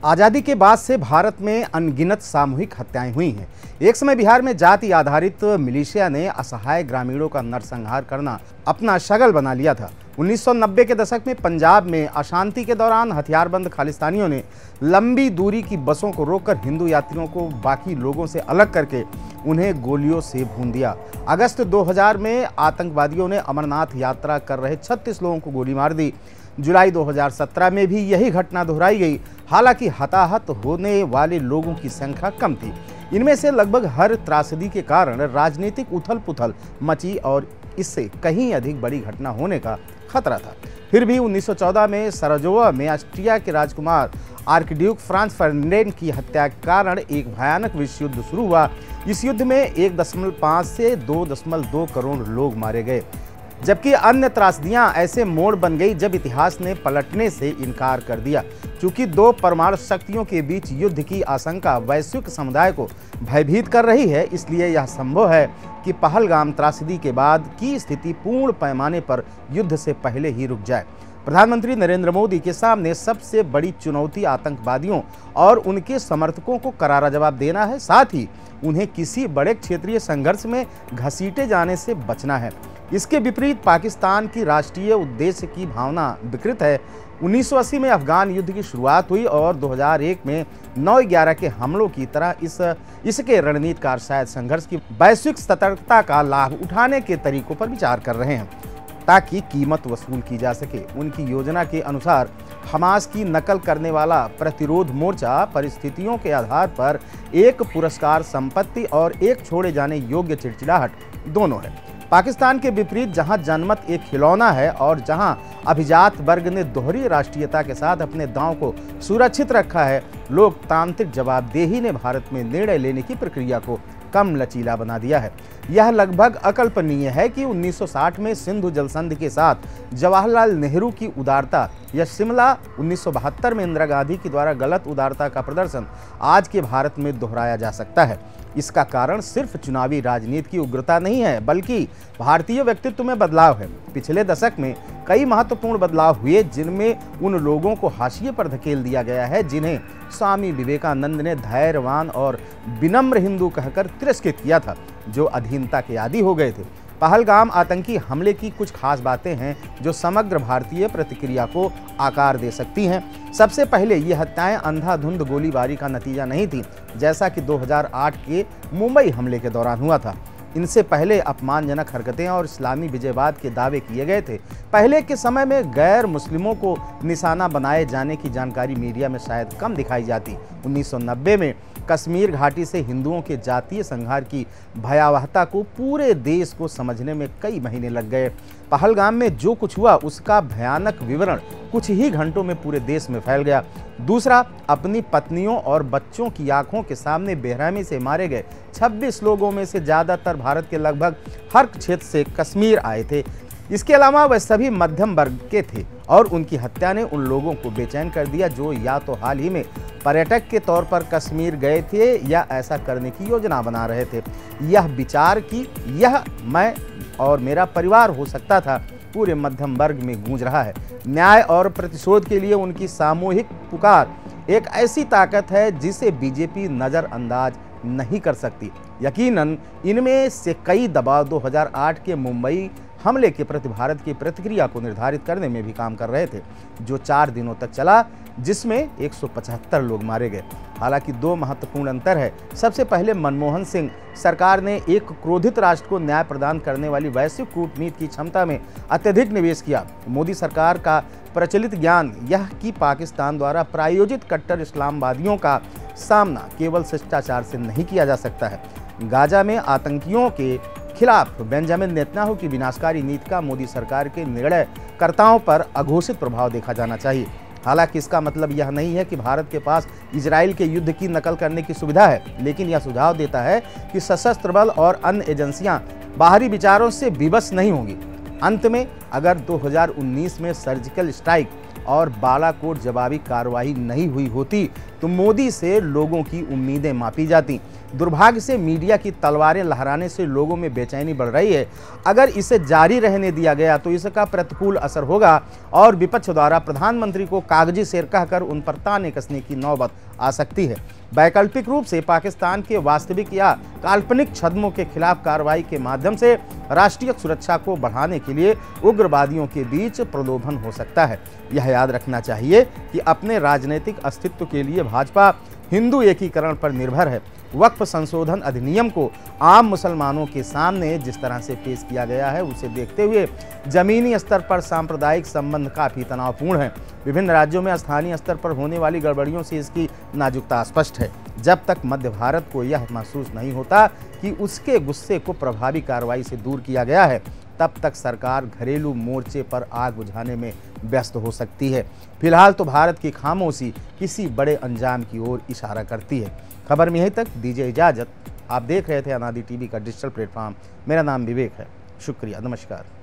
आज़ादी के बाद से भारत में अनगिनत सामूहिक हत्याएं हुई हैं। एक समय बिहार में जाति आधारित मिलिशिया ने असहाय ग्रामीणों का नरसंहार करना अपना शगल बना लिया था। 1990 के दशक में पंजाब में अशांति के दौरान हथियारबंद खालिस्तानियों ने लंबी दूरी की बसों को रोककर हिंदू यात्रियों को बाकी लोगों से अलग करके उन्हें गोलियों से भून दिया। अगस्त 2000 में आतंकवादियों ने अमरनाथ यात्रा कर रहे 36 लोगों को गोली मार दी। जुलाई 2017 में भी यही घटना दोहराई गई। हालांकि हताहत होने वाले लोगों की संख्या कम थी। इनमें से लगभग हर त्रासदी के कारण राजनीतिक उथल पुथल मची और इससे कहीं अधिक बड़ी घटना होने का खतरा था। फिर भी 1914 में सराजेवो में ऑस्ट्रिया के राजकुमार आर्कड्यूक फ्रांज फर्डिनेंड की हत्या के कारण एक भयानक विश्व युद्ध शुरू हुआ। इस युद्ध में 1.5 से 2.2 करोड़ लोग मारे गए, जबकि अन्य त्रासदियां ऐसे मोड़ बन गई जब इतिहास ने पलटने से इनकार कर दिया। चूंकि दो परमाणु शक्तियों के बीच युद्ध की आशंका वैश्विक समुदाय को भयभीत कर रही है, इसलिए यह संभव है कि पहलगाम त्रासदी के बाद की स्थिति पूर्ण पैमाने पर युद्ध से पहले ही रुक जाए। प्रधानमंत्री नरेंद्र मोदी के सामने सबसे बड़ी चुनौती आतंकवादियों और उनके समर्थकों को करारा जवाब देना है, साथ ही उन्हें किसी बड़े क्षेत्रीय संघर्ष में घसीटे जाने से बचना है। इसके विपरीत पाकिस्तान की राष्ट्रीय उद्देश्य की भावना विकृत है। 1980 में अफगान युद्ध की शुरुआत हुई और 2001 में 9/11 के हमलों की तरह इसके रणनीतिकार शायद संघर्ष की वैश्विक सतर्कता का लाभ उठाने के तरीकों पर विचार कर रहे हैं ताकि कीमत वसूल की जा सके। उनकी योजना के अनुसार हमास की नकल करने वाला प्रतिरोध मोर्चा परिस्थितियों के आधार पर एक पुरस्कार संपत्ति और एक छोड़े जाने योग्य चिड़चिड़ाहट दोनों है। पाकिस्तान के विपरीत जहां जनमत एक खिलौना है और जहां अभिजात वर्ग ने दोहरी राष्ट्रीयता के साथ अपने दांव को सुरक्षित रखा है, लोकतांत्रिक जवाबदेही ने भारत में निर्णय लेने की प्रक्रिया को कम लचीला बना दिया है। यह लगभग अकल्पनीय है कि 1960 में सिंधु जलसंधि के साथ जवाहरलाल नेहरू की उदारता या शिमला 1972 में इंदिरा गांधी के द्वारा गलत उदारता का प्रदर्शन आज के भारत में दोहराया जा सकता है। इसका कारण सिर्फ चुनावी राजनीति की उग्रता नहीं है, बल्कि भारतीय व्यक्तित्व में बदलाव है। पिछले दशक में कई महत्वपूर्ण बदलाव हुए जिनमें उन लोगों को हाशिए पर धकेल दिया गया है जिन्हें स्वामी विवेकानंद ने धैर्यवान और विनम्र हिंदू कहकर तिरस्कृत किया था, जो अधीनता के आदी हो गए थे। पहलगाम आतंकी हमले की कुछ खास बातें हैं जो समग्र भारतीय प्रतिक्रिया को आकार दे सकती हैं। सबसे पहले ये हत्याएं अंधाधुंध गोलीबारी का नतीजा नहीं थी, जैसा कि 2008 के मुंबई हमले के दौरान हुआ था। इनसे पहले अपमानजनक हरकतें और इस्लामी विजयवाद के दावे किए गए थे। पहले के समय में गैर मुस्लिमों को निशाना बनाए जाने की जानकारी मीडिया में शायद कम दिखाई जाती। 1990 में कश्मीर घाटी से हिंदुओं के जातीय संहार की भयावहता को पूरे देश को समझने में कई महीने लग गए। पहलगाम में जो कुछ हुआ उसका भयानक विवरण कुछ ही घंटों में पूरे देश में फैल गया। दूसरा, अपनी पत्नियों और बच्चों की आंखों के सामने बेरहमी से मारे गए 26 लोगों में से ज़्यादातर भारत के लगभग हर क्षेत्र से कश्मीर आए थे। इसके अलावा वह सभी मध्यम वर्ग के थे और उनकी हत्या ने उन लोगों को बेचैन कर दिया जो या तो हाल ही में पर्यटक के तौर पर कश्मीर गए थे या ऐसा करने की योजना बना रहे थे। यह विचार कि यह मैं और मेरा परिवार हो सकता था पूरे मध्यम वर्ग में गूंज रहा है। न्याय और प्रतिशोध के लिए उनकी सामूहिक पुकार एक ऐसी ताकत है जिसे बीजेपी नज़रअंदाज नहीं कर सकती। यकीनन इनमें से कई दबाव 2008 के मुंबई हमले के प्रति भारत की प्रतिक्रिया को निर्धारित करने में भी काम कर रहे थे, जो 4 दिनों तक चला, जिसमें 175 लोग मारे गए। हालांकि 2 महत्वपूर्ण अंतर है। सबसे पहले मनमोहन सिंह सरकार ने एक क्रोधित राष्ट्र को न्याय प्रदान करने वाली वैश्विक कूटनीति की क्षमता में अत्यधिक निवेश किया। मोदी सरकार का प्रचलित ज्ञान यह कि पाकिस्तान द्वारा प्रायोजित कट्टर इस्लामवादियों का सामना केवल शिष्टाचार से नहीं किया जा सकता है। गाजा में आतंकियों के खिलाफ बेंजामिन नेतन्याहू की विनाशकारी नीति का मोदी सरकार के निर्णयकर्ताओं पर अघोषित प्रभाव देखा जाना चाहिए। हालांकि इसका मतलब यह नहीं है कि भारत के पास इजराइल के युद्ध की नकल करने की सुविधा है, लेकिन यह सुझाव देता है कि सशस्त्र बल और अन्य एजेंसियां बाहरी विचारों से विवश नहीं होंगी। अंत में, अगर 2019 में सर्जिकल स्ट्राइक और बालाकोट जवाबी कार्रवाई नहीं हुई होती तो मोदी से लोगों की उम्मीदें मापी जाती। दुर्भाग्य से मीडिया की तलवारें लहराने से लोगों में बेचैनी बढ़ रही है। अगर इसे जारी रहने दिया गया तो इसका प्रतिकूल असर होगा और विपक्ष द्वारा प्रधानमंत्री को कागजी शेर कहकर उन पर ताने कसने की नौबत आ सकती है। वैकल्पिक रूप से पाकिस्तान के वास्तविक या काल्पनिक छद्मों के खिलाफ कार्रवाई के माध्यम से राष्ट्रीय सुरक्षा को बढ़ाने के लिए उग्रवादियों के बीच प्रलोभन हो सकता है। यह याद रखना चाहिए कि अपने राजनीतिक अस्तित्व के लिए भाजपा हिंदू एकीकरण पर निर्भर है। वक्फ संशोधन अधिनियम को आम मुसलमानों के सामने जिस तरह से पेश किया गया है उसे देखते हुए जमीनी स्तर पर सांप्रदायिक संबंध काफी तनावपूर्ण है। विभिन्न राज्यों में स्थानीय स्तर पर होने वाली गड़बड़ियों से इसकी नाजुकता स्पष्ट है। जब तक मध्य भारत को यह महसूस नहीं होता कि उसके गुस्से को प्रभावी कार्रवाई से दूर किया गया है, तब तक सरकार घरेलू मोर्चे पर आग बुझाने में व्यस्त हो सकती है। फिलहाल तो भारत की खामोशी किसी बड़े अंजाम की ओर इशारा करती है। खबर में यहीं तक, दीजिए इजाजत। आप देख रहे थे अनादि टीवी का डिजिटल प्लेटफॉर्म। मेरा नाम विवेक है। शुक्रिया, नमस्कार।